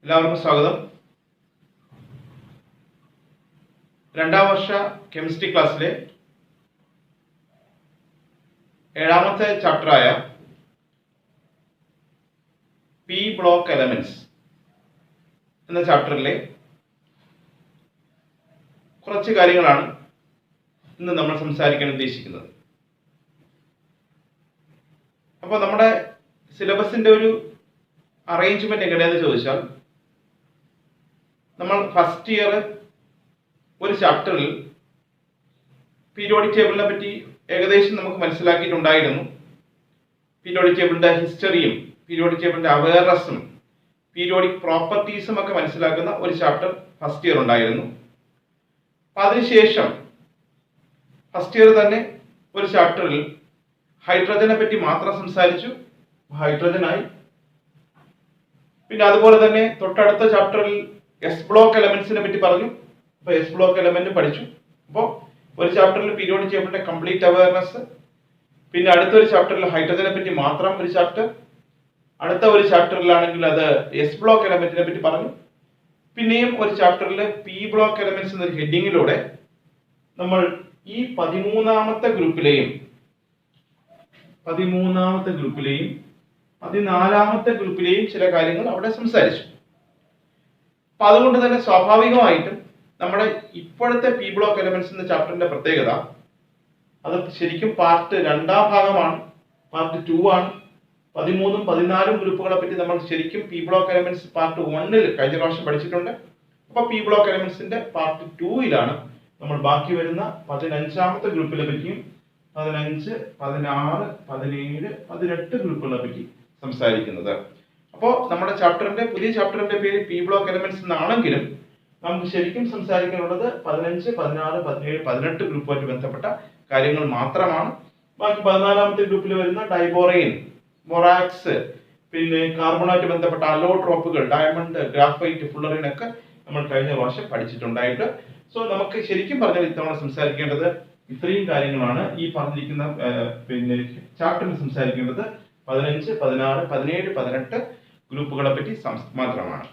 എല്ലാവർക്കും സ്വാഗതം. രണ്ടാം വർഷ കെമിസ്ട്രി ക്ലാസ്സിലെ 7ാമത്തെ ചാപ്റ്ററായ പി ബ്ലോക്ക് എലമെന്റ്സ് എന്ന ചാപ്റ്ററിലെ കുറച്ച് കാര്യങ്ങളാണ് ഇന്ന് നമ്മൾ സംസാരിക്കാൻ ഉദ്ദേശിക്കുന്നത്. അപ്പോൾ നമ്മുടെ സിലബസിന്റെ ഒരു അറേഞ്ച്മെന്റ് എങ്ങനെയാണെന്ന് ചോദിച്ചാൽ, നമ്മൾ ഫസ്റ്റ് ഇയർ ഒരു ചാപ്റ്ററിൽ പീരിയോഡിക് ടേബിളിനെ പറ്റി ഏകദേശം നമുക്ക് മനസ്സിലാക്കിയിട്ടുണ്ടായിരുന്നു. പീരിയോഡിക് ടേബിളിന്റെ ഹിസ്റ്ററിയും പീരിയോഡിക് ടേബിളിന്റെ അവയർനെസ്സും പീരിയോഡിക് പ്രോപ്പർട്ടീസും ഒക്കെ മനസ്സിലാക്കുന്ന ഒരു ചാപ്റ്റർ ഫസ്റ്റ് ഇയർ ഉണ്ടായിരുന്നു. അപ്പം അതിനുശേഷം ഫസ്റ്റ് ഇയർ തന്നെ ഒരു ചാപ്റ്ററിൽ ഹൈഡ്രജനെ പറ്റി മാത്രം സംസാരിച്ചു, ഹൈഡ്രജനായി. പിന്നെ അതുപോലെ തന്നെ തൊട്ടടുത്ത ചാപ്റ്ററിൽ എസ് ബ്ലോക്ക് എലമെന്റ്സിനെ പറ്റി പറഞ്ഞു. അപ്പോൾ എസ് ബ്ലോക്ക് എലമെന്റ് പഠിച്ചു. അപ്പോൾ ഒരു ചാപ്റ്ററിൽ പീരിയോഡിക് ടേബിളിന്റെ കംപ്ലീറ്റ് അവയർനെസ്, പിന്നെ അടുത്തൊരു ചാപ്റ്ററിൽ ഹൈഡ്രജനെ പറ്റി മാത്രം ഒരു ചാപ്റ്റർ, അടുത്ത ഒരു ചാപ്റ്ററിലാണെങ്കിൽ അത് എസ് ബ്ലോക്ക് എലമെന്റിനെ പറ്റി പറഞ്ഞു. പിന്നെയും ഒരു ചാപ്റ്ററിൽ പി ബ്ലോക്ക് എലമെന്റ്സ് എന്ന ഹെഡിങ്ങിലൂടെ നമ്മൾ ഈ 13ാമത്തെ ഗ്രൂപ്പിലെയും 14ാമത്തെ ഗ്രൂപ്പിലെയും ചില കാര്യങ്ങൾ അവിടെ സംസാരിച്ചു. അപ്പൊ അതുകൊണ്ട് തന്നെ സ്വാഭാവികമായിട്ടും നമ്മുടെ ഇപ്പോഴത്തെ പി ബ്ലോക്ക് എലമെന്റ്സ് എന്ന ചാപ്റ്ററിന്റെ പ്രത്യേകത, അത് ശരിക്കും പാർട്ട് 2ാം ഭാഗമാണ്, പാർട്ട് 2 ആണ്. 13ഉം 14ഉം ഗ്രൂപ്പുകളെ പറ്റി നമ്മൾ ശരിക്കും പി ബ്ലോക്ക് എലമെന്റ്സ് പാർട്ട് 1 കഴിഞ്ഞ പ്രാവശ്യം പഠിച്ചിട്ടുണ്ട്. അപ്പൊ പി ബ്ലോക്ക് എലമെന്റ്സിന്റെ പാർട്ട് 2 നമ്മൾ ബാക്കി വരുന്ന 15ാമത്തെ ഗ്രൂപ്പിനെ പറ്റിയും 15, 16, 17, 18 ഗ്രൂപ്പുകളെ പറ്റി സംസാരിക്കുന്നത്. അപ്പോൾ നമ്മുടെ പുതിയ ചാപ്റ്ററിന്റെ പേര് പി ബ്ലോക്ക് എലമെന്റ്സ് എന്നാണെങ്കിലും നമുക്ക് ശരിക്കും സംസാരിക്കാനുള്ളത് 15, 16, 17, 18 ഗ്രൂപ്പുമായിട്ട് ബന്ധപ്പെട്ട കാര്യങ്ങൾ മാത്രമാണ്. ബാക്കി 14ാമത്തെ ഗ്രൂപ്പിൽ വരുന്ന ഡൈബോറൈൻ, ബൊറാക്സ്, പിന്നെ കാർബണായിട്ട് ബന്ധപ്പെട്ട അലോട്രോപ്പുകൾ, ഡയമണ്ട്, ഗ്രാഫൈറ്റ്, ഫുള്ളറിൻ ഒക്കെ നമ്മൾ കഴിഞ്ഞ പ്രാവശ്യം പഠിച്ചിട്ടുണ്ടായിട്ട്. സോ നമുക്ക് ശരിക്കും പറഞ്ഞാൽ ഇത്തവണ സംസാരിക്കേണ്ടത് ഇത്രയും കാര്യങ്ങളാണ്. ഈ പറഞ്ഞിരിക്കുന്ന പിന്നെ ചാപ്റ്ററിൽ സംസാരിക്കേണ്ടത് 15, 16, 17, 18 ഗ്രൂപ്പുകളെ പറ്റി മാത്രമാണ്.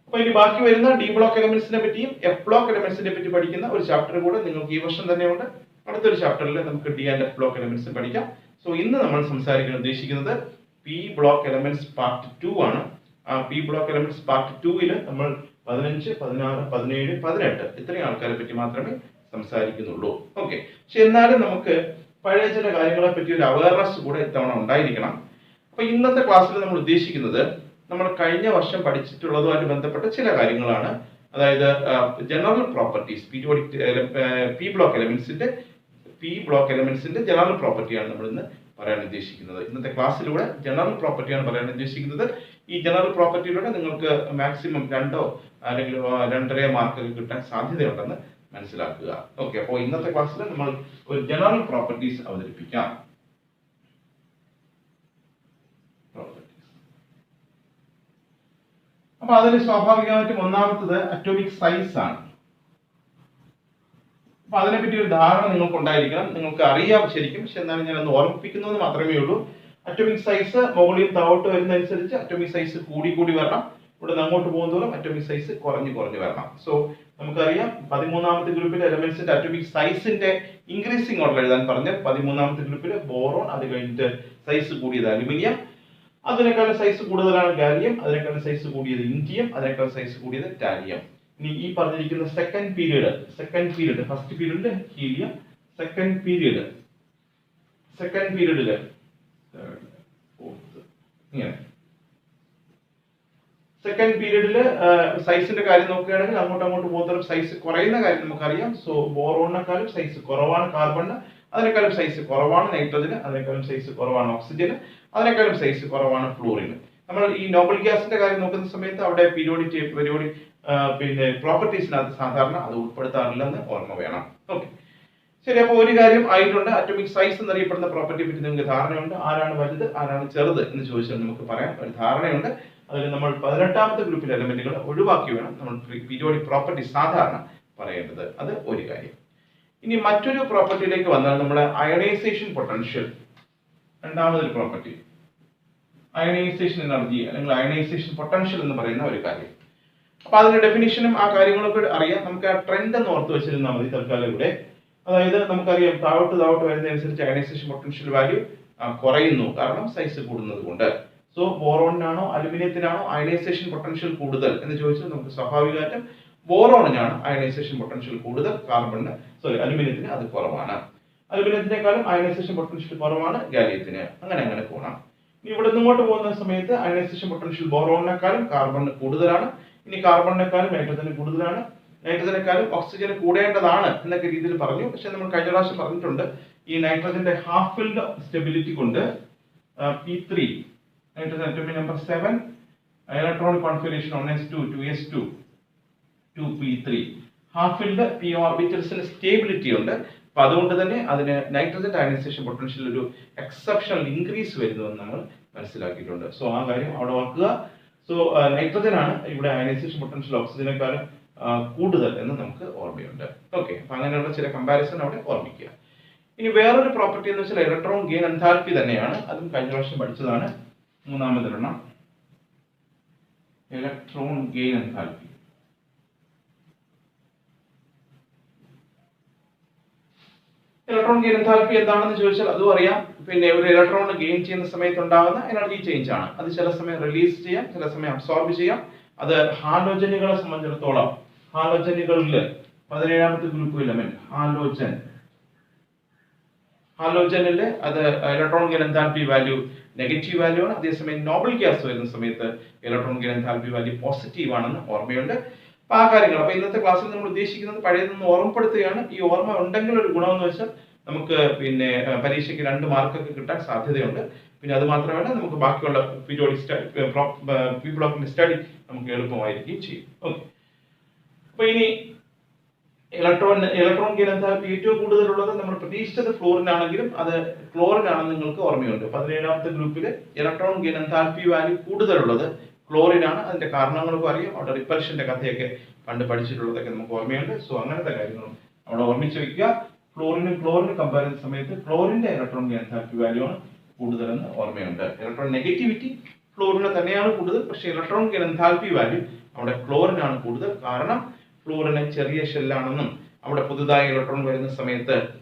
അപ്പൊ ഇനി ബാക്കി വരുന്ന ഡി ബ്ലോക്ക് എലമെന്റ്സിനെ പറ്റിയും എഫ് ബ്ലോക്ക് എലമെന്റ്സിനെ പറ്റി പഠിക്കുന്ന ഒരു ചാപ്റ്റർ കൂടെ നിങ്ങൾക്ക് ഈ വർഷം തന്നെയുണ്ട്. അടുത്തൊരു ചാപ്റ്ററിൽ നമുക്ക് D and F block elements പഠിക്കാം. സോ ഇന്ന് നമ്മൾ സംസാരിക്കാൻ ഉദ്ദേശിക്കുന്നത് പി ബ്ലോക്ക് എലമെന്റ്സ് പാർട്ട് 2 ആണ്. ആ പി ബ്ലോക്ക് എലമെന്റ്സ് പാർട്ട് 2 നമ്മൾ 15, 16, 17, 18 ഇത്രയും ആൾക്കാരെ പറ്റി മാത്രമേ സംസാരിക്കുന്നുള്ളൂ. ഓക്കെ. പക്ഷെ എന്നാലും നമുക്ക് പഴയ ചില കാര്യങ്ങളെ പറ്റി ഒരു അവയർനെസ് കൂടെ ഇത്തവണ ഉണ്ടായിരിക്കണം. അപ്പൊ ഇന്നത്തെ ക്ലാസ്സിൽ നമ്മൾ ഉദ്ദേശിക്കുന്നത് നമ്മൾ കഴിഞ്ഞ വർഷം പഠിച്ചിട്ടുള്ളതുമായിട്ട് ബന്ധപ്പെട്ട ചില കാര്യങ്ങളാണ്. അതായത് ജനറൽ പ്രോപ്പർട്ടീസ്, പി ബ്ലോക്ക് എലമെന്റ്സിന്റെ ജനറൽ പ്രോപ്പർട്ടിയാണ് നമ്മൾ ഇന്ന് പറയാൻ ഉദ്ദേശിക്കുന്നത്. ഇന്നത്തെ ക്ലാസ്സിലൂടെ ജനറൽ പ്രോപ്പർട്ടിയാണ് പറയാൻ ഉദ്ദേശിക്കുന്നത്. ഈ ജനറൽ പ്രോപ്പർട്ടിയിലൂടെ നിങ്ങൾക്ക് മാക്സിമം 2 അല്ലെങ്കിൽ 2.5 മാർക്ക് കിട്ടാൻ സാധ്യതയുണ്ടെന്ന് മനസ്സിലാക്കുക. ഓക്കെ. അപ്പോൾ ഇന്നത്തെ ക്ലാസ്സിൽ നമ്മൾ ഒരു ജനറൽ പ്രോപ്പർട്ടീസ് അവതരിപ്പിക്കാം. അപ്പൊ അതിൽ സ്വാഭാവികമായിട്ടും ഒന്നാമത്തത് അറ്റോമിക് സൈസ് ആണ്. അപ്പൊ അതിനെപ്പറ്റി ഒരു ധാരണ നിങ്ങൾക്ക് ഉണ്ടായിരിക്കണം. നിങ്ങൾക്ക് അറിയാം ശരിക്കും, പക്ഷെ എന്നാലും ഞാൻ ഒന്ന് ഓർമ്മിപ്പിക്കുന്നത് മാത്രമേ ഉള്ളൂ. അറ്റോമിക് സൈസ് മുകളിൽ താഴോട്ട് വരുന്നതനുസരിച്ച് അറ്റോമിക് സൈസ് കൂടി വരണം. ഇവിടെ നിന്ന് അങ്ങോട്ട് പോകുന്നതോറും അറ്റോമിക് സൈസ് കുറഞ്ഞു വരണം. സോ നമുക്കറിയാം 13ാമത്തെ ഗ്രൂപ്പിലെ എലമെന്റ്സിന്റെ അറ്റോമിക് സൈസിന്റെ ഇൻക്രീസിംഗ് ഓർഡർ എഴുതാൻ പറഞ്ഞാൽ 13ാമത്തെ ഗ്രൂപ്പില് ബോറോൺ, അത് കഴിഞ്ഞിട്ട് സൈസ് കൂടിയത് അലുമിനിയം, അതിനേക്കാളും സൈസ് കൂടുതലാണ് ഗാലിയം, അതിനേക്കാളും സൈസ് കൂടിയത് ഇൻഡിയം, അതിനേക്കാളും സൈസ് കൂടിയത് ടാലിയം. ഇനി ഈ പറഞ്ഞിരിക്കുന്ന സെക്കൻഡ് പീരീഡ്, ഫസ്റ്റ് പീരീഡില് ഹീലിയം, സെക്കൻഡ് പീരീഡില് ഇങ്ങനെ സെക്കൻഡ് പീരീഡില് സൈസിന്റെ കാര്യം നോക്കുകയാണെങ്കിൽ അങ്ങോട്ട് പോകുന്ന സൈസ് കുറയുന്ന കാര്യം നമുക്കറിയാം. സോ ബോറോണിനെക്കാളും സൈസ് കുറവാണ് കാർബണിന്, അതിനേക്കാളും സൈസ് കുറവാണ് നൈട്രജന്, അതിനേക്കാളും സൈസ് കുറവാണ് ഓക്സിജന്, അതിനേക്കാളും സൈസ് കുറവാണ് ഫ്ലൂറിന്. നമ്മൾ ഈ നോബൽ ഗ്യാസിന്റെ കാര്യം നോക്കുന്ന സമയത്ത് അവിടെ പീരിയോഡിക് പിന്നെ പ്രോപ്പർട്ടീസിനകത്ത് സാധാരണ അത് ഉൾപ്പെടുത്താറില്ലെന്ന് ഓർമ്മ വേണം. ഓക്കെ, ശരി. അപ്പോൾ ഒരു കാര്യം ആയിട്ടുണ്ട്. അറ്റോമിക് സൈസ് എന്നറിയപ്പെടുന്ന പ്രോപ്പർട്ടിയെ പറ്റി നിങ്ങൾക്ക് ധാരണയുണ്ട്. ആരാണ് വലുത്, ആരാണ് ചെറുത് എന്ന് ചോദിച്ചാൽ നമുക്ക് പറയാം, ഒരു ധാരണയുണ്ട്. അതിൽ നമ്മൾ 18ാമത്തെ ഗ്രൂപ്പിലെ എലമെന്റുകൾ ഒഴിവാക്കി വേണം നമ്മൾ പീരിയോഡിക് പ്രോപ്പർട്ടി സാധാരണ പറയേണ്ടത്. അത് ഒരു കാര്യം. ഇനി മറ്റൊരു പ്രോപ്പർട്ടിയിലേക്ക് വന്നാൽ നമ്മുടെ അയണൈസേഷൻ പൊട്ടൻഷ്യൽ, രണ്ടാമതൊരു പ്രോപ്പർട്ടി. അയണൈസേഷൻ എനർജി അല്ലെങ്കിൽ അയണൈസേഷൻ പൊട്ടൻഷ്യൽ എന്ന് പറയുന്ന ഒരു കാര്യം. അപ്പൊ അതിന്റെ ഡെഫിനിഷനും ആ കാര്യങ്ങളൊക്കെ അറിയാം. നമുക്ക് ആ ട്രെൻഡ് എന്ന് ഓർത്ത് വെച്ചിരുന്നാൽ മതി തൽക്കാലം ഇവിടെ. അതായത് നമുക്കറിയാം താഴോട്ട് വരുന്നതനുസരിച്ച് അയണൈസേഷൻ പൊട്ടൻഷ്യൽ വാല്യൂ കുറയുന്നു, കാരണം സൈസ് കൂടുന്നത് കൊണ്ട്. സോ ബോറോണിനാണോ അലുമിനിയത്തിനാണോ അയണൈസേഷൻ പൊട്ടൻഷ്യൽ കൂടുതൽ എന്ന് ചോദിച്ചാൽ നമുക്ക് സ്വാഭാവികമായിട്ടും ബോറോണിനാണ് അയണൈസേഷൻ പൊട്ടൻഷ്യൽ കൂടുതൽ, അലുമിനിയത്തിന് അത് കുറവാണ്. അലുമിനിയത്തിനേക്കാളും അയണൈസേഷൻ പൊട്ടൻഷ്യൽ കുറവാണ് ഗാലിയത്തിന്. അങ്ങനെ പോകണം. ഇനി ഇവിടെ നിങ്ങോട്ട് പോകുന്ന സമയത്ത് അയണൈസേഷൻ പൊട്ടൻഷ്യൽ ബോറോണിനേക്കാളും കാർബണിന് കൂടുതലാണ്. ഇനി കാർബണിനേക്കാളും നൈട്രജന് കൂടുതലാണ്. നൈട്രജനേക്കാളും ഓക്സിജന് കൂടേണ്ടതാണ് എന്നൊക്കെ രീതിയിൽ പറഞ്ഞു. പക്ഷെ നമ്മൾ കഴിഞ്ഞ പ്രാവശ്യം പറഞ്ഞിട്ടുണ്ട്, ഈ നൈട്രജന്റെ ഹാഫ് ഫിൽഡ് സ്റ്റെബിലിറ്റി കൊണ്ട് P3 nitrogen atomic number 7 electronic configuration 1s2 2s2 2p3 half filled p ഓർബിറ്റൽസിന് സ്റ്റേബിലിറ്റി ഉണ്ട്. അപ്പൊ അതുകൊണ്ട് തന്നെ അതിന് നൈട്രജൻ അയണൈസേഷൻ പൊട്ടൻഷ്യൽ ഒരു എക്സെപ്ഷണൽ ഇൻക്രീസ് വരുന്നുവെന്ന് നമ്മൾ മനസ്സിലാക്കിയിട്ടുണ്ട്. സോ ആ കാര്യം അവിടെ ഓർക്കുക. സോ നൈട്രജൻ ആണ് ഇവിടെ അയണൈസേഷൻ പൊട്ടൻഷ്യൽ ഓക്സിജനേക്കാളും കൂടുതൽ എന്ന് നമുക്ക് ഓർമ്മയുണ്ട്. ഓക്കെ, അപ്പൊ അങ്ങനെയുള്ള ചില കമ്പാരിസൺ അവിടെ ഓർമ്മിക്കുക. ഇനി വേറൊരു പ്രോപ്പർട്ടി എന്ന് വെച്ചാൽ ഇലക്ട്രോൺ ഗെയിൻ എൻതാൽപ്പി തന്നെയാണ്. അതും കഴിഞ്ഞ വർഷം പഠിച്ചതാണ്. മൂന്നാമതൊരെണ്ണം electron gain enthalpy. Electron gain enthalpy എന്താണെന്ന് ചോദിച്ചാൽ അതും അറിയാം. പിന്നെ ഒരു ഇലക്ട്രോൺ ഗെയിൻ ചെയ്യുന്ന സമയത്ത് ഉണ്ടാകുന്ന എനർജി ചേഞ്ച് ആണ്. അത് ചില സമയം റിലീസ് ചെയ്യാം, ചില സമയം അബ്സോർബ് ചെയ്യാം. അത് ഹാലോജനുകളെ സംബന്ധിച്ചിടത്തോളം ഹാലോജനുകളിൽ 17ാമത്തെ ഗ്രൂപ്പ് എലമെന്റ് ഹാലോജനിൽ അത് electron gain enthalpy value negative value ആണ്. അതേസമയം നോബിൾ ഗ്യാസ് വരുന്ന സമയത്ത് electron gain enthalpy value positive ആണെന്ന് ഓർമ്മയുണ്ട്. അപ്പൊ ആ കാര്യങ്ങൾ അപ്പൊ ഇന്നത്തെ ക്ലാസ്സിൽ നമ്മൾ ഉദ്ദേശിക്കുന്നത് പഴയതൊന്ന് ഓർമ്മപ്പെടുത്തുകയാണ്. ഈ ഓർമ്മ ഉണ്ടെങ്കിൽ ഒരു ഗുണമെന്ന് വെച്ചാൽ നമുക്ക് പിന്നെ പരീക്ഷയ്ക്ക് 2 മാർക്കൊക്കെ കിട്ടാൻ സാധ്യതയുണ്ട്. പിന്നെ അത് മാത്രമല്ല നമുക്ക് ബാക്കിയുള്ള പീരിയോഡിക് സ്റ്റഡി നമുക്ക് എളുപ്പമായിരിക്കും ചെയ്യും. ഓക്കെ, അപ്പൊ ഇനി ഇലക്ട്രോൺ ഗെയിൻ എൻതാൽപ്പി ഏറ്റവും കൂടുതലുള്ളത് നമ്മൾ പ്രതീക്ഷിച്ചത് ഫ്ലോറിനാണെങ്കിലും അത് ക്ലോറിനാണെന്ന് നിങ്ങൾക്ക് ഓർമ്മയുണ്ട്. 17ാമത്തെ ഗ്രൂപ്പിൽ ഇലക്ട്രോൺ ഗെയിൻ എൻതാൽപ്പി വാല്യൂ കൂടുതലുള്ളത് ക്ലോറിനാണ്. അതിന്റെ കാരണങ്ങളൊക്കെ അറിയാം. അവിടെ റിപ്പൽഷന്റെ കഥയൊക്കെ പണ്ട് പഠിച്ചിട്ടുള്ളതൊക്കെ നമുക്ക് ഓർമ്മയുണ്ട്. സോ അങ്ങനത്തെ കാര്യങ്ങളും അവിടെ ഓർമ്മിച്ച് വെക്കുക. ക്ലോറിന് കമ്പയർ ചെയ്യുന്ന സമയത്ത് ക്ലോറിന്റെ ഇലക്ട്രോൺ ഗെയിൻ എൻതാൽപ്പി വാല്യൂ ആണ് കൂടുതലെന്ന് ഓർമ്മയുണ്ട്. ഇലക്ട്രോൺ നെഗറ്റിവിറ്റി ഫ്ലോറിന് തന്നെയാണ് കൂടുതൽ, പക്ഷേ ഇലക്ട്രോൺ ഗെയിൻ എൻതാൽപ്പി വാല്യൂ അവിടെ ക്ലോറിനാണ് കൂടുതൽ. കാരണം ഫ്ലോറിന് ചെറിയ ഷെല്ലാണെന്നും അവിടെ പുതുതായി ഇലക്ട്രോൺ വരുന്ന സമയത്ത്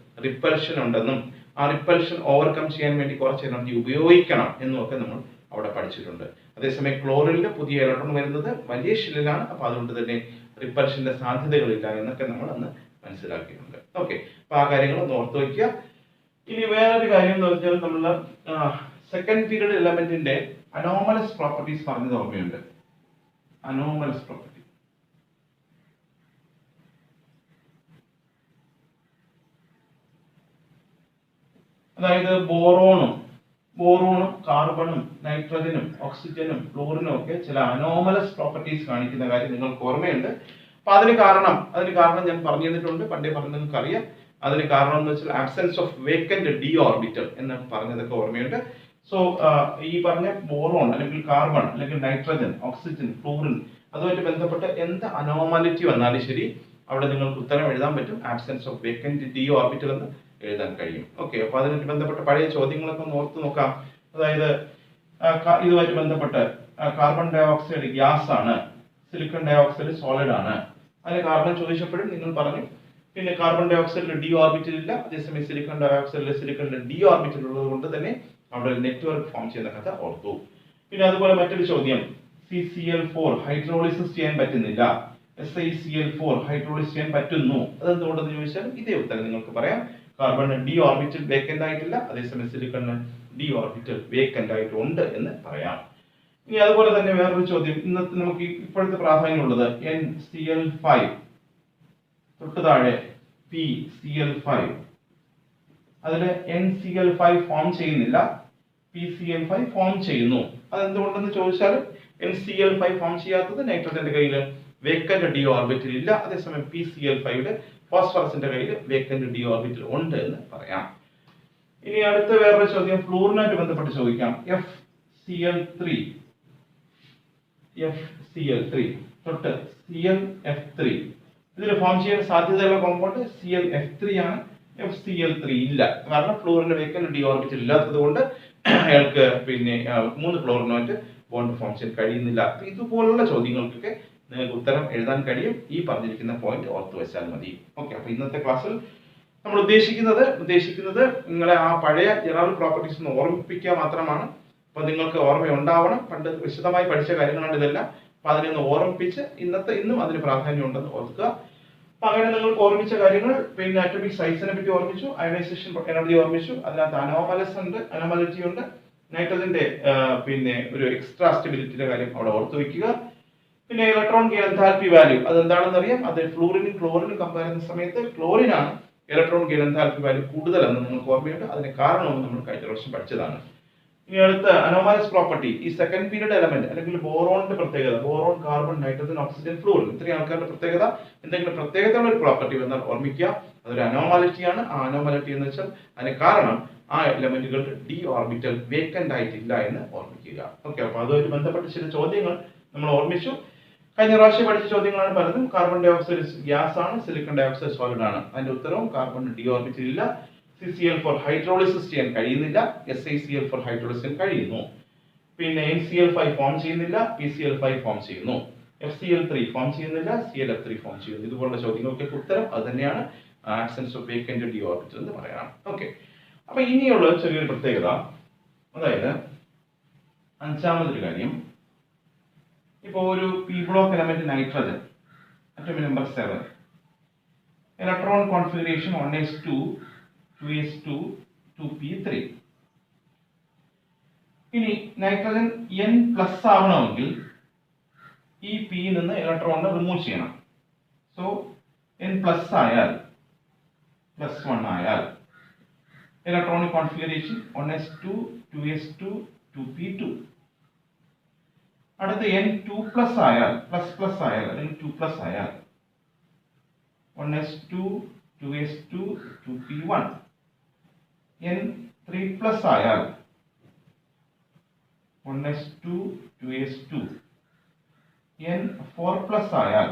റിപ്പൽഷൻ ഉണ്ടെന്നും ആ റിപ്പൽഷൻ ഓവർകം ചെയ്യാൻ വേണ്ടി കുറച്ച് എനർജി ഉപയോഗിക്കണം എന്നും ഒക്കെ നമ്മൾ അവിടെ പഠിച്ചിട്ടുണ്ട്. അതേസമയം ക്ലോറിനിൽ പുതിയ ഇലക്ട്രോൺ വരുന്നത് വലിയ ഷെല്ലിലാണ്. അപ്പൊ അതുകൊണ്ട് തന്നെ റിപ്പൽഷന്റെ സാധ്യതകളില്ല എന്നൊക്കെ നമ്മൾ അന്ന് മനസ്സിലാക്കിയിട്ടുണ്ട്. ഓക്കെ, അപ്പൊ ആ കാര്യങ്ങൾ ഒന്ന് ഓർത്ത് വയ്ക്കുക. ഇനി വേറൊരു കാര്യം എന്ന് വെച്ചാൽ നമ്മൾ സെക്കൻഡ് പീരീഡ് എലമെന്റിന്റെ അനോമലസ് പ്രോപ്പർട്ടീസ് പറഞ്ഞത് ഓർമ്മയുണ്ട്. അനോമലസ് പ്രോപ്പർട്ടി അതായത് ബോറോണും കാർബണും നൈട്രജനും ഓക്സിജനും ഫ്ലോറിനും ഒക്കെ ചില അനോമലസ് പ്രോപ്പർട്ടീസ് കാണിക്കുന്ന കാര്യം നിങ്ങൾക്ക് ഓർമ്മയുണ്ട്. അപ്പൊ അതിന് കാരണം ഞാൻ പറഞ്ഞു തന്നിട്ടുണ്ട്, പണ്ടേ പറഞ്ഞത് നിങ്ങൾക്ക് അറിയാം. അതിന് കാരണം എന്ന് വെച്ചാൽ absence of vacant D orbital എന്ന് പറഞ്ഞതൊക്കെ ഓർമ്മയുണ്ട്. സോ ഈ പറഞ്ഞ ബോറോൺ അല്ലെങ്കിൽ കാർബൺ അല്ലെങ്കിൽ നൈട്രജൻ ഓക്സിജൻ ഫ്ലോറിൻ അതുമായിട്ട് ബന്ധപ്പെട്ട് എന്ത് അനോമാലിറ്റി വന്നാലും ശരി അവിടെ നിങ്ങൾക്ക് ഉത്തരം എഴുതാൻ പറ്റും. Absence of vacant D orbital എന്ന് എഴുതാൻ കഴിയും. ഓക്കെ, അപ്പൊ അതിനായിട്ട് ബന്ധപ്പെട്ട പഴയ ചോദ്യങ്ങളൊക്കെ ഒന്ന് ഓർത്ത് നോക്കാം. അതായത് ഇതുമായിട്ട് ബന്ധപ്പെട്ട് കാർബൺ ഡൈ ഓക്സൈഡ് ഗ്യാസ് ആണ്, സിലിക്കൺ ഡൈ ഓക്സൈഡ് സോളിഡ് ആണ്. അതിന് കാരണം ചോദിച്ചപ്പോഴും നിങ്ങൾ പറഞ്ഞു. പിന്നെ കാർബൺ ഡൈ ഓക്സൈഡിൽ ഡി ഓർബിറ്റൽ ഇല്ല, അതേസമയം സിലിക്കൺ ഡൈ ഓക്സൈഡിൽ ഡി ഓർബിറ്റൽ ഉള്ളത് കൊണ്ട് തന്നെ അവിടെ ഒരു നെറ്റ്വർക്ക് ഫോം ചെയ്യുന്ന കഥ ഓർത്തു. പിന്നെ അതുപോലെ മറ്റൊരു ചോദ്യം, CCl4 ഹൈഡ്രോളിസിസ് ചെയ്യാൻ പറ്റുന്നില്ല, SiCl4 ഹൈഡ്രോളിസിസ് ചെയ്യാൻ പറ്റുന്നു. അതെന്തുകൊണ്ടെന്ന് ചോദിച്ചാൽ ഇതേ ഉത്തരം നിങ്ങൾക്ക് പറയാം. കാർബണിന് ഡി ഓർബിറ്റൽ വേക്കന്റ് ആയിട്ടില്ല, അതേസമയം സിലിക്കണിന് ഡി ഓർബിറ്റൽ വേക്കന്റ് ആയിട്ടുണ്ട് എന്ന് പറയാം. ഇനി അതുപോലെ തന്നെ വേറൊരു ചോദ്യം, ഇന്നത്തെ നമുക്ക് ഇപ്പോഴത്തെ പ്രാധാന്യമുള്ളത് NCl5 തൊട്ട് താഴെ PCl5. അതില് NCl5 ഫോം ചെയ്യുന്നില്ല, PCl5 ഫോം ചെയ്യുന്നു. അതെന്തുകൊണ്ടെന്ന് ചോദിച്ചാൽ NCl5 ഫോം ചെയ്യാത്തത് നൈട്രജന്റെ കയ്യിൽ വേക്കന്റ് ഡി ഓർബിറ്റൽ ഇല്ല, അതേസമയം PCl5യുടെ ഫോസ്ഫറസിന്റെ കയ്യിൽ വേക്കന്റ് ഡി ഓർബിറ്റൽ ഉണ്ട് എന്ന് പറയാം. ഇനി അടുത്ത വേറൊരു ചോദ്യം ഫ്ലൂറിനായിട്ട് ബന്ധപ്പെട്ട് ചോദിക്കാം. FCl3 തൊട്ട് ClF3 ഇതിൽ ഫോം ചെയ്യാൻ സാധ്യതയുള്ള കോമ്പൗണ്ട് ClF3 ആണ്. FCl3 ഇല്ല, കാരണം ഫ്ലൂറിന് വേക്കന്റ് ഡി ഓർബിറ്റൽ ഇല്ലാത്തത് കൊണ്ട് അയാൾക്ക് പിന്നെ 3 ക്ലോറിനുമായിട്ട് ബോണ്ട് ഫോം ചെയ്യാൻ കഴിയുന്നില്ല. അപ്പൊ ഇതുപോലുള്ള ചോദ്യങ്ങൾക്കൊക്കെ നിങ്ങൾക്ക് ഉത്തരം എഴുതാൻ കഴിയും. ഈ പറഞ്ഞിരിക്കുന്ന പോയിന്റ് ഓർത്ത് വെച്ചാൽ മതി. ഓക്കെ, അപ്പൊ ഇന്നത്തെ ക്ലാസ്സിൽ നമ്മൾ ഉദ്ദേശിക്കുന്നത് നിങ്ങളെ ആ പഴയ ജനറൽ പ്രോപ്പർട്ടീസ് ഒന്ന് ഓർമ്മിപ്പിക്കുക മാത്രമാണ്. അപ്പൊ നിങ്ങൾക്ക് ഓർമ്മയുണ്ടാവണം, പണ്ട് വിശദമായി പഠിച്ച കാര്യങ്ങളാണ് ഇതെല്ലാം. അപ്പൊ അതിനൊന്ന് ഓർമ്മിപ്പിച്ച് ഇന്നും അതിന് പ്രാധാന്യം ഉണ്ടെന്ന് ഓർക്കുക. അപ്പൊ അങ്ങനെ നിങ്ങൾക്ക് ഓർമ്മിച്ച കാര്യങ്ങൾ, പിന്നെ ആറ്റോമിക് സൈസിനെ പറ്റി ഓർമ്മിച്ചു, അയണൈസേഷൻ എനർജി ഓർമ്മിച്ചു, അതിനകത്ത് അനോമാലിറ്റി ഉണ്ട്, നൈട്രജന്റെ പിന്നെ ഒരു എക്സ്ട്രാ സ്റ്റെബിലിറ്റിയുടെ കാര്യം അവിടെ ഓർത്തു വെക്കുക. പിന്നെ ഇലക്ട്രോൺ ഗെയിൻ എൻതാൽപ്പി വാല്യൂ അതെന്താണെന്ന് അറിയാം. അത് ഫ്ലൂറിനും ക്ലോറിനും കമ്പയർ ചെയ്യുന്ന സമയത്ത് ക്ലോറിനാണ് ഇലക്ട്രോൺ ഗെയിൻ എൻതാൽപ്പി വാല്യൂ കൂടുതലെന്ന് നിങ്ങൾക്ക് ഓർമ്മയുണ്ട്. അതിന് കാരണവും നമ്മൾ കഴിഞ്ഞ പ്രാവശ്യം പഠിച്ചതാണ്. ഇനി അടുത്ത അനോമാലസ് പ്രോപ്പർട്ടി, ഈ സെക്കൻഡ് പീരിയഡ് എലമെന്റ് അല്ലെങ്കിൽ ബോറോണിന്റെ പ്രത്യേകത, boron, carbon, nitrogen, oxygen, fluorine, ഇത്രയും ആൾക്കാരുടെ പ്രത്യേകത, എന്തെങ്കിലും പ്രത്യേകതയുള്ള ഒരു പ്രോപ്പർട്ടി വന്നാൽ ഓർമ്മിക്കുക അതൊരു അനോമാലിറ്റിയാണ്. ആ അനോമാലിറ്റി എന്ന് വെച്ചാൽ അതിന് കാരണം ആ എലമെന്റുകളുടെ ഡി ഓർബിറ്റൽ വേക്കന്റ് ആയിട്ടില്ല എന്ന് ഓർമ്മിക്കുക. ഓക്കെ, അപ്പൊ അതുമായിട്ട് ബന്ധപ്പെട്ട ചില ചോദ്യങ്ങൾ നമ്മൾ ഓർമ്മിച്ചു. കഴിഞ്ഞ പ്രാവശ്യം പഠിച്ച ചോദ്യങ്ങളാണ് പലതും. കാർബൺ ഡൈ ഓക്സൈഡ് ഗ്യാസ് ആണ്, സിലിക്കൺ ഡൈ ഓക്സൈഡ് സോളിഡ് ആണ്. അതിന്റെ ഉത്തരവും കാർബൺ ഡി ഓർബിറ്റൽ ഇല്ല, CCl4 ഹൈഡ്രോളിസിസ് ചെയ്യാൻ കഴിയുന്നില്ല, SiCl4 ഹൈഡ്രോളിസിസ് ചെയ്യാൻ കഴിയുന്നു. പിന്നെ NCl5 ഫോം ചെയ്യുന്നില്ല, PCl5 ഫോം ചെയ്യുന്നു, FCl3 ഫോം ചെയ്യുന്നില്ല, ClF3 ഫോം ചെയ്യുന്നു. ഇതുപോലുള്ള ചോദ്യങ്ങൾക്ക് ഉത്തരം അത് തന്നെയാണ്, absence of vacant D orbital എന്ന് പറയാം. ഓക്കെ, അപ്പൊ ഇനിയുള്ള ചെറിയൊരു പ്രത്യേകത, അതായത് അഞ്ചാമതൊരു കാര്യം, ഇപ്പോ ഒരു P block element nitrogen, atomic number 7, electron configuration 1s2 2s2 2p3. ഇനി നൈട്രജൻ N+ ആവണമെങ്കിൽ ഈ പി നിന്ന് ഇലക്ട്രോണിനെ റിമൂവ് ചെയ്യണം. സോ N+ ആയാൽ +1 ആയാൽ electronic configuration 1s2 2s2 2p2. അടുത്ത N2+ ആയാൽ ++ ആയാൽ അല്ലെങ്കിൽ 2+ ആയാൽ 1s2 2s2 2p1. N3+ ആയാൽ 1s2 2s2. N4+ ആയാൽ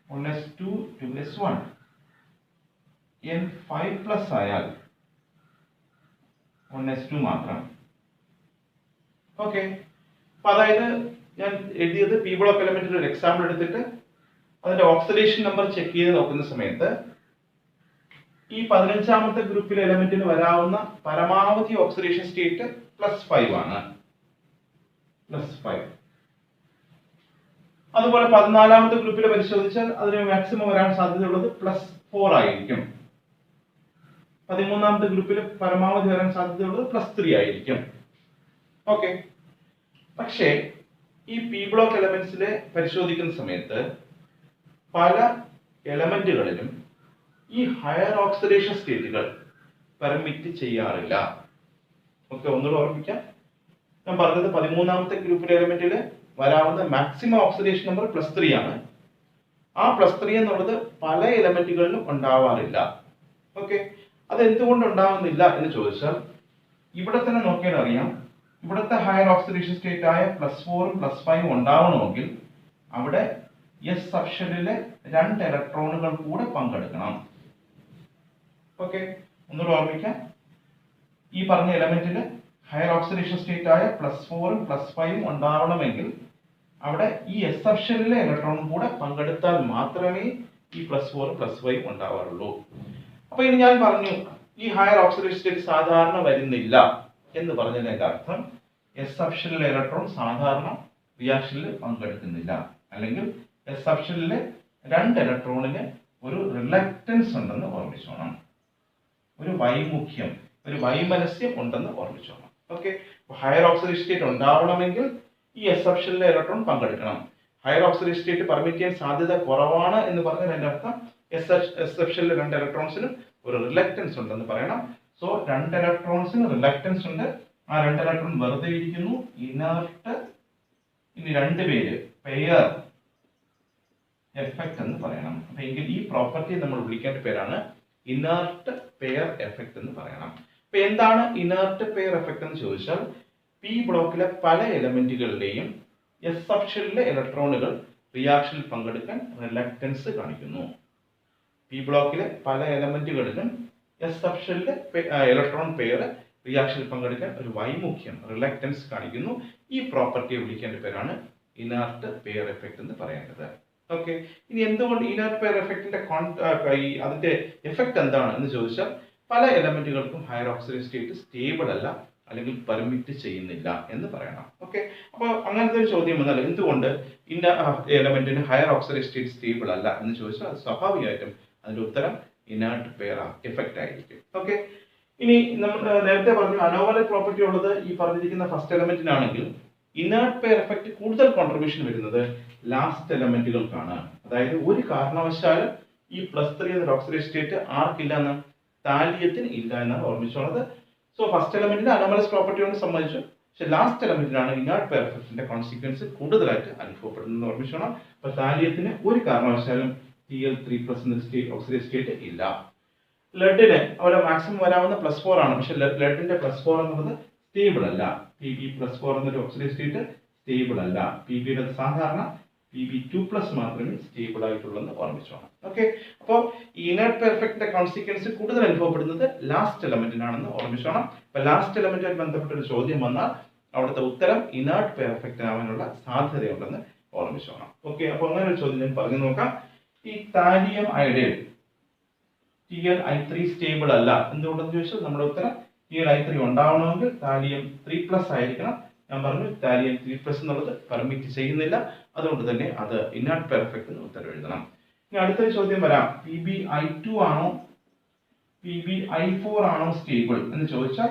1s2 2s1. N5+ ആയാൽ 1s2 മാത്രം. ഓക്കെ, അപ്പൊ അതായത് ഞാൻ എഴുതിയത് പി ബ്ലോക്ക് എലമെന്റിൽ ഒരു എക്സാമ്പിൾ എടുത്തിട്ട് അതിന്റെ ഓക്സിഡേഷൻ നമ്പർ ചെക്ക് ചെയ്ത് നോക്കുന്ന സമയത്ത് ഈ 15ാമത്തെ ഗ്രൂപ്പിലെ എലമെന്റിന് വരാവുന്ന പരമാവധി ഓക്സിഡേഷൻ സ്റ്റേറ്റ് +5 ആണ്, +5. അതുപോലെ 14ാമത്തെ ഗ്രൂപ്പിൽ പരിശോധിച്ചാൽ അതിന് മാക്സിമം വരാൻ സാധ്യതയുള്ളത് +4 ആയിരിക്കും. 13ാമത്തെ ഗ്രൂപ്പിൽ പരമാവധി വരാൻ സാധ്യതയുള്ളത് +3 ആയിരിക്കും. ഓക്കെ, പക്ഷേ ഈ പി ബ്ലോക്ക് എലമെന്റ്സിലെ പരിശോധിക്കുന്ന സമയത്ത് പല എലമെന്റുകളിലും ഈ ഹയർ ഓക്സിഡേഷൻ സ്റ്റേറ്റുകൾ പെർമിറ്റ് ചെയ്യാറില്ല. ഓക്കെ, ഒന്നുകൂടെ ഓർമ്മിക്കാം. ഞാൻ പറഞ്ഞത് 13ാമത്തെ ഗ്രൂപ്പിലെ എലമെന്റിൽ വരാവുന്ന മാക്സിമം ഓക്സിഡേഷൻ നമ്പർ +3 ആണ്. ആ +3 എന്നുള്ളത് പല എലമെന്റുകളിലും ഉണ്ടാവാറില്ല. ഓക്കെ, അത് എന്തുകൊണ്ട് ഉണ്ടാവുന്നില്ല എന്ന് ചോദിച്ചാൽ ഇവിടെ തന്നെ നോക്കിയാൽ അറിയാം. ഇവിടുത്തെ ഹയർ ഓക്സിഡേഷൻ സ്റ്റേറ്റ് ആയ +4ഉം +5ഉം ഉണ്ടാവണമെങ്കിൽ അവിടെ S സബ്ഷെല്ലിലെ 2 ഇലക്ട്രോണുകൾ കൂടെ പങ്കെടുക്കണം. ഓക്കെ, ഒന്നുകൂടെ ഓർമ്മിക്കാം. ഈ പറഞ്ഞ എലമെന്റിന് ഹയർ ഓക്സിഡേഷൻ സ്റ്റേറ്റ് ആയ +4ഉം +5ഉം ഉണ്ടാവണമെങ്കിൽ അവിടെ ഈ S സബ്ഷെല്ലിലെ ഇലക്ട്രോണും കൂടെ പങ്കെടുത്താൽ മാത്രമേ ഈ +4ഉം +5ഉം ഉണ്ടാവാറുള്ളൂ. അപ്പൊ ഇനി ഞാൻ പറഞ്ഞു ഈ ഹയർ ഓക്സിഡേഷൻ സ്റ്റേറ്റ് സാധാരണ വരുന്നില്ല എന്ന് പറഞ്ഞതിന്റെ അർത്ഥം S സബ്ഷെല്ലിലെ ഇലക്ട്രോൺ സാധാരണ റിയാക്ഷനിൽ പങ്കെടുക്കുന്നില്ല, അല്ലെങ്കിൽ S സബ്ഷെല്ലിലെ 2 ഇലക്ട്രോണിന് ഒരു റിലക്റ്റൻസ് ഉണ്ടെന്ന് ഓർമ്മിച്ചോണം, ഒരു വൈമുഖ്യം, ഒരു വൈമനസ്യം ഉണ്ടെന്ന് ഓർമ്മിച്ചോണം. ഓക്കെ, ഹയർ ഓക്സിഡേഷൻ സ്റ്റേറ്റ് ഉണ്ടാവണമെങ്കിൽ ഈ S സബ്ഷെല്ലിലെ ഇലക്ട്രോൺ പങ്കെടുക്കണം. ഹയർ ഓക്സിഡേഷൻ സ്റ്റേറ്റ് പെർമിറ്റ് ചെയ്യാൻ സാധ്യത കുറവാണ് എന്ന് പറഞ്ഞാൽ അതിന്റെ അർത്ഥം S സബ്ഷെല്ലിലെ 2 ഇലക്ട്രോൺസിനും ഒരു റിലക്റ്റൻസ് ഉണ്ടെന്ന് പറയണം. സോ 2 ഇലക്ട്രോൺസിന് റിലക്റ്റൻസ് ഉണ്ട്. ആ 2 ഇലക്ട്രോൺ വെറുതെ ഇരിക്കുന്നു, ഇനർട്ട്. ഇനി 2 പേര് പെയർ എഫക്റ്റ് എന്ന് പറയണം. അപ്പൊ എങ്കിൽ ഈ പ്രോപ്പർട്ടി നമ്മൾ വിളിക്കേണ്ട പേരാണ് ഇനർട്ട് പെയർ എഫക്റ്റ് എന്ന് പറയണം. അപ്പൊ എന്താണ് ഇനർട്ട് പെയർ എഫക്റ്റ് എന്ന് ചോദിച്ചാൽ പി ബ്ലോക്കിലെ പല എലമെന്റുകളുടെയും S സബ്ഷെല്ലിലെ ഇലക്ട്രോണുകൾ റിയാക്ഷനിൽ പങ്കെടുക്കാൻ റിലക്റ്റൻസ് കാണിക്കുന്നു. പി ബ്ലോക്കിലെ പല എലമെന്റുകളിലും എസ് സബ് ഷെല്ലിലെ ഇലക്ട്രോൺ പെയർ റിയാക്ഷനിൽ പങ്കെടുക്കാൻ ഒരു വൈമുഖ്യം റിലക്റ്റൻസ് കാണിക്കുന്നു. ഈ പ്രോപ്പർട്ടിയെ വിളിക്കേണ്ട പേരാണ് ഇനർട്ട് പെയർ എഫക്റ്റ് എന്ന് പറയേണ്ടത്. ഓക്കെ, ഇനി എന്തുകൊണ്ട് ഇനർട്ട് പെയർ എഫക്റ്റിന്റെ അതിന്റെ എഫക്റ്റ് എന്താണ് എന്ന് ചോദിച്ചാൽ, പല എലമെന്റുകൾക്കും ഹയർ ഓക്സിഡേഷൻ സ്റ്റേറ്റ് സ്റ്റേബിൾ അല്ല അല്ലെങ്കിൽ പെർമിറ്റ് ചെയ്യുന്നില്ല എന്ന് പറയണം. ഓക്കെ, അപ്പോൾ അങ്ങനത്തെ ഒരു ചോദ്യം വന്നാൽ എന്തുകൊണ്ട് ഇന്ന എലമെന്റിന് ഹയർ ഓക്സിഡേഷൻ സ്റ്റേറ്റ് സ്റ്റേബിൾ അല്ല എന്ന് ചോദിച്ചാൽ, അത് സ്വാഭാവികമായിട്ടും അതിന്റെ ഉത്തരം ഇനർട്ട് പെയർ എഫക്റ്റ് ആയിരിക്കും. ഓക്കെ, ഇനി നമ്മൾ നേരത്തെ പറഞ്ഞു അനോമലസ് പ്രോപ്പർട്ടി ഉള്ളത് ഈ പറഞ്ഞിരിക്കുന്ന ഫസ്റ്റ് എലമെന്റിനാണെങ്കിൽ ഇനർട്ട് പെയർ എഫക്റ്റ് കൂടുതൽ കോൺട്രിബ്യൂഷൻ വരുന്നത് ലാസ്റ്റ് എലമെന്റുകൾക്കാണ്. അതായത് ഒരു കാരണവശാലും ഈ +3 എന്ന ഓക്സിഡേഷൻ സ്റ്റേറ്റ് ആർക്കില്ല എന്ന്, താലിയത്തിന് ഇല്ല എന്നാണ് ഓർമ്മിച്ചുള്ളത്. സോ ഫസ്റ്റ് എലമെന്റിന് അനോമലസ് പ്രോപ്പർട്ടി കൊണ്ട് സമ്മതിച്ചു, പക്ഷെ ലാസ്റ്റ് എലമെന്റിനാണ് ഇനർട്ട് പെയർ എഫക്റ്റിന്റെ കോൺസിക്വൻസ് കൂടുതലായിട്ട് അനുഭവപ്പെടുന്നത് ഓർമ്മിച്ചോണം. അപ്പൊ താലിയത്തിന് ഒരു കാരണവശാലും Cl3+ എന്ന ഓക്സിഡേഷൻ സ്റ്റേറ്റ് ഇല്ല. ലെഡിന് അവിടെ മാക്സിമം വരാവുന്ന +4 ആണ്, പക്ഷെ ലെഡിന്റെ +4 എന്നുള്ളത് സ്റ്റേബിൾ അല്ല. Pb+4 എന്നൊരു ഓക്സിഡേഷൻ സ്റ്റേറ്റ് സ്റ്റേബിൾ അല്ല. Pbയുടെ സാധാരണ Pb2+ മാത്രമേ സ്റ്റേബിൾ ആയിട്ടുള്ളൂ ഓർമ്മിച്ചോണം. ഓക്കെ, അപ്പോൾ ഈ ഇനർട്ട് പെയർ എഫക്റ്റിന്റെ കോൺസിക്വൻസ് കൂടുതൽ അനുഭവപ്പെടുന്നത് ലാസ്റ്റ് എലമെന്റിനാണെന്ന് ഓർമ്മിച്ചോണം. അപ്പൊ ലാസ്റ്റ് എലമെന്റുമായി ബന്ധപ്പെട്ട ഒരു ചോദ്യം വന്നാൽ അവിടുത്തെ ഉത്തരം ഇനർട്ട് പെയർ എഫക്റ്റ് ആവാനുള്ള സാധ്യതയുണ്ടെന്ന് ഓർമ്മിച്ചോണം. ഓക്കെ, അപ്പൊ അങ്ങനെ ഒരു ചോദ്യം ഞാൻ പറഞ്ഞു നോക്കാം. ഈ താലിയം അയഡൈഡ് Tl(I3) സ്റ്റേബിൾ അല്ല. എന്തുകൊണ്ടെന്ന് ചോദിച്ചാൽ നമ്മുടെ ഉത്തരം Tl(I3) ഉണ്ടാവണമെങ്കിൽ താലിയം 3+ ആയിരിക്കണം. ഞാൻ പറഞ്ഞു താലിയം 3+ എന്നുള്ളത് പെർമിറ്റ് ചെയ്യുന്നില്ല, അതുകൊണ്ട് തന്നെ അത് ഇനർട്ട് പെയർ എഫക്റ്റ് എന്ന് ഉത്തരം എഴുതണം. ഇനി അടുത്തൊരു ചോദ്യം വരാം, Pb(I2) ആണോ Pb(I4) ആണോ സ്റ്റേബിൾ എന്ന് ചോദിച്ചാൽ,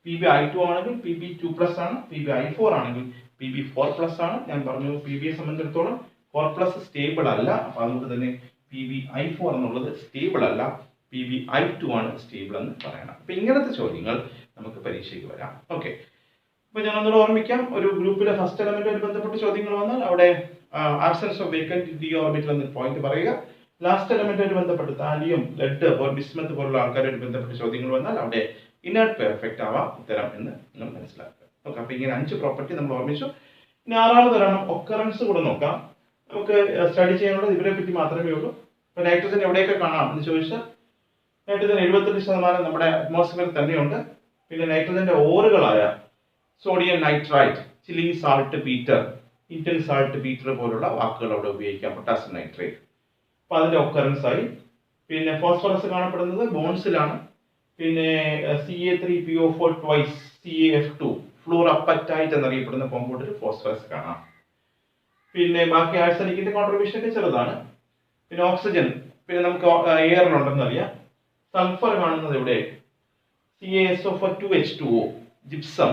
Pb(I2) ആണെങ്കിൽ Pb2+ ആണ്, Pb(I4) ആണെങ്കിൽ Pb4+ ആണ്. ഞാൻ പറഞ്ഞു Pbയെ സംബന്ധിച്ചിടത്തോളം 4+ സ്റ്റേബിൾ അല്ല, അപ്പൊ അതുകൊണ്ട് തന്നെ Pb(I4) എന്നുള്ളത് സ്റ്റേബിൾ അല്ല, Pb(I2) ആണ് സ്റ്റേബിൾ എന്ന് പറയണം. അപ്പൊ ഇങ്ങനത്തെ ചോദ്യങ്ങൾ നമുക്ക് പരീക്ഷയ്ക്ക് വരാം. ഓക്കെ, അപ്പൊ ഞാൻ ഒന്നുകൂടെ ഓർമ്മിക്കാം, ഒരു ഗ്രൂപ്പിലെ ഫസ്റ്റ് എലമെന്റുമായി ബന്ധപ്പെട്ട് ചോദ്യങ്ങൾ വന്നാൽ അവിടെ absence of vacant D orbital എന്ന പോയിന്റ് പറയുക. ലാസ്റ്റ് എലമെന്റുമായി ബന്ധപ്പെട്ട് താലിയം, ലെഡ്, ബിസ്മത്ത് പോലുള്ള ആൾക്കാരുമായി ബന്ധപ്പെട്ട് ചോദ്യങ്ങൾ വന്നാൽ അവിടെ ഇനർട്ട് പെയർ എഫക്റ്റ് ആവാം ഉത്തരം എന്ന് നിങ്ങൾ മനസ്സിലാക്കുക. ഓക്കെ, അപ്പൊ ഇങ്ങനെ 5 പ്രോപ്പർട്ടി നമ്മൾ ഓർമ്മിച്ചു. ഇനി ആറാമതൊരെണ്ണം ഒക്കറൻസ് കൂടെ നോക്കാം. നമുക്ക് സ്റ്റഡി ചെയ്യാനുള്ളത് ഇവരെ പറ്റി മാത്രമേ ഉള്ളൂ. ഇപ്പൊ നൈട്രജൻ എവിടെയൊക്കെ കാണാം എന്ന് ചോദിച്ചാൽ, നൈട്രജൻ 78% നമ്മുടെ അറ്റ്മോസ്ഫിയറിൽ തന്നെയുണ്ട്. പിന്നെ നൈട്രജന്റെ ഓറുകളായ sodium nitrite, Chile saltpetre, Indian saltpetre പോലുള്ള വാക്കുകൾ അവിടെ ഉപയോഗിക്കാം. പൊട്ടാസ്യം നൈട്രേറ്റ്, അപ്പൊ അതിന്റെ ഒക്കറൻസ് ആയി. പിന്നെ ഫോസ്ഫറസ് കാണപ്പെടുന്നത് ബോൺസിലാണ്. പിന്നെ Ca3PO4 ട്വൈസ് CaF2 ഫ്ലൂറപ്പറ്റൈറ്റ് എന്നറിയപ്പെടുന്ന കോമ്പൗണ്ടിൽ ഫോസ്ഫറസ് കാണാം. പിന്നെ ബാക്കി ആഴ്സനിക്കിന്റെ കോൺട്രിബ്യൂഷൻ ഒക്കെ ചെറുതാണ്. പിന്നെ ഓക്സിജൻ, പിന്നെ നമുക്ക് എയറിലുണ്ടെന്ന് അറിയാം. സൾഫർ കാണുന്നത് ഇവിടെ CaSO4 gypsum,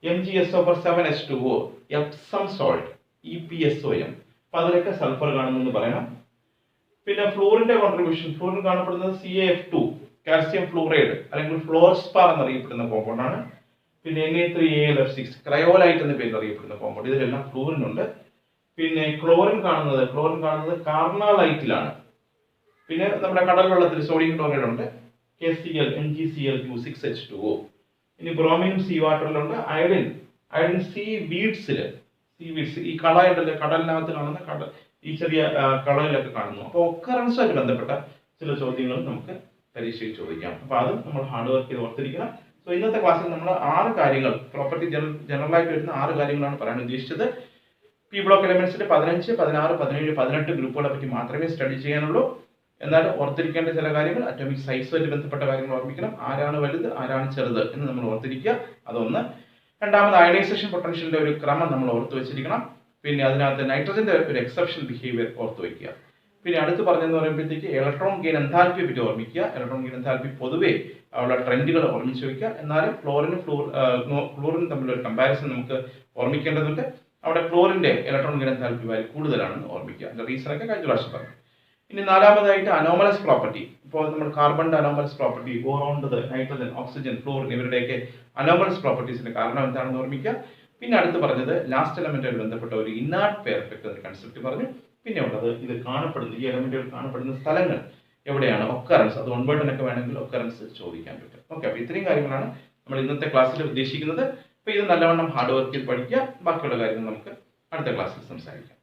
MgSO4 Epsom salt, EpSOM, അപ്പൊ അതിലൊക്കെ സൾഫർ കാണുന്നു പറയണം. പിന്നെ ഫ്ലൂറിന്റെ കോൺട്രിബ്യൂഷൻ, ഫ്ലൂറിൻ കാണപ്പെടുന്നത് CaF2 കാൽസ്യം ഫ്ലൂറൈഡ് അല്ലെങ്കിൽ ഫ്ലോർസ്പാർ എന്നറിയപ്പെടുന്ന കോമ്പൗണ്ട് ആണ്. പിന്നെ Na3Al(F6) ക്രയോലൈറ്റ് എന്ന പേരിൽ അറിയപ്പെടുന്ന കോമ്പൗണ്ട്, ഇതിലെല്ലാം ഫ്ലൂറിൻ ഉണ്ട്. പിന്നെ ക്ലോറിൻ കാണുന്നത് കാർണലൈറ്റിലാണ്. പിന്നെ നമ്മുടെ കടൽ വെള്ളത്തിൽ സോഡിയം ക്ലോറൈഡ് ഉണ്ട്, KCl MgCl6H2O. ഇനി ബ്രോമിനും സീ വാട്ടറിലുണ്ട്. അയഡിൻ സീ വീഡ്സിൽ, ഈ കളയുണ്ടല്ലോ കടലിനകത്ത് കാണുന്ന ഈ ചെറിയ കളയിലൊക്കെ കാണുന്നു. അപ്പോൾ ഒക്കറൻസുമായിട്ട് ബന്ധപ്പെട്ട ചില ചോദ്യങ്ങൾ നമുക്ക് പരീക്ഷയിൽ ചോദിക്കാം. അപ്പൊ അതും നമ്മൾ ഹാർഡ് വർക്ക് ചെയ്ത് ഓർത്തിരിക്കണം. സോ ഇന്നത്തെ ക്ലാസ്സിൽ നമ്മൾ 6 കാര്യങ്ങൾ, പ്രോപ്പർട്ടി ജനറൽ ആയിട്ട് വരുന്ന 6 കാര്യങ്ങളാണ് പറയാൻ ഉദ്ദേശിച്ചത്. പി ബ്ലോക്ക് എലമെന്റ്സിന്റെ 15, 16, 17, 18 ഗ്രൂപ്പുകളെ പറ്റി മാത്രമേ സ്റ്റഡി ചെയ്യാനുള്ളൂ. എന്നാൽ ഓർത്തിരിക്കേണ്ട ചില കാര്യങ്ങൾ, അറ്റോമിക് സൈസുമായിട്ട് ബന്ധപ്പെട്ട കാര്യങ്ങൾ ഓർമ്മിക്കണം. ആരാണ് വലുത്, ആരാണ് ചെറുത് എന്ന് നമ്മൾ ഓർത്തിരിക്കുക, അതൊന്ന്. രണ്ടാമത് അയണൈസേഷൻ പൊട്ടൻഷ്യലിന്റെ ഒരു ക്രമം നമ്മൾ ഓർത്തു വെച്ചിരിക്കണം. പിന്നെ അതിനകത്ത് നൈട്രജന്റെ ഒരു എക്സെപ്ഷണൽ ബിഹേവിയർ ഓർത്തു വയ്ക്കുക. പിന്നെ അടുത്ത് പറഞ്ഞെന്ന് പറയുമ്പോഴത്തേക്ക് ഇലക്ട്രോൺ ഗെയിൻ എൻതാൽപ്പിയെ പറ്റി ഓർമ്മിക്കുക. ഇലക്ട്രോൺ ഗെയിൻ എൻതാൽപ്പി പൊതുവേ ഉള്ള ട്രെൻഡുകൾ ഓർമ്മിച്ച് വയ്ക്കുക. എന്നാലും ഫ്ലോറിനും തമ്മിലൊരു കമ്പാരിസൺ നമുക്ക് ഓർമ്മിക്കേണ്ടതുണ്ട്. അവിടെ ക്ലോറിന്റെ ഇലക്ട്രോൺ ഗെയിൻ എൻതാൽപ്പി വാല്യൂ കൂടുതലാണെന്ന് ഓർമ്മിക്കുക. അതിന്റെ റീസൺ ഒക്കെ കഴിഞ്ഞ പ്രാവശ്യം പറഞ്ഞു. ഇനി നാലാമതായിട്ട് അനോമലസ് പ്രോപ്പർട്ടി. ഇപ്പോൾ നമ്മൾ കാർബണിന്റെ അനോമലസ് പ്രോപ്പർട്ടി, ബോറോണിന്റെ, നൈട്രജൻ, ഓക്സിജൻ, ഫ്ലോറിൻ ഇവരുടെയൊക്കെ അനോമലസ് പ്രോപ്പർട്ടീസിന്റെ കാരണം എന്താണെന്ന് ഓർമ്മിക്കുക. പിന്നെ അടുത്ത് പറഞ്ഞത് ലാസ്റ്റ് എലമെന്റുമായി ബന്ധപ്പെട്ട ഒരു ഇനർട്ട് പെയർ എഫക്റ്റ് എന്ന കൺസെപ്റ്റ് പറഞ്ഞു. പിന്നെ ഉള്ളത് ഇത് കാണപ്പെടുന്ന, ഈ എലമെന്റുകൾ കാണപ്പെടുന്ന സ്ഥലങ്ങൾ എവിടെയാണ്, ഒക്കറൻസ്, അത് ഒൺവേർഡിനൊക്കെ വേണമെങ്കിൽ ഒക്കറൻസ് ചോദിക്കാൻ പറ്റും. ഓക്കെ, അപ്പൊ ഇത്രയും കാര്യങ്ങളാണ് നമ്മൾ ഇന്നത്തെ ക്ലാസ്സിൽ ഉദ്ദേശിക്കുന്നത്. അപ്പൊ ഇത് നല്ലവണ്ണം ഹാർഡ് വർക്ക് ചെയ്ത് പഠിക്കുക. ബാക്കിയുള്ള കാര്യങ്ങൾ നമുക്ക് അടുത്ത ക്ലാസ്സിൽ സംസാരിക്കാം.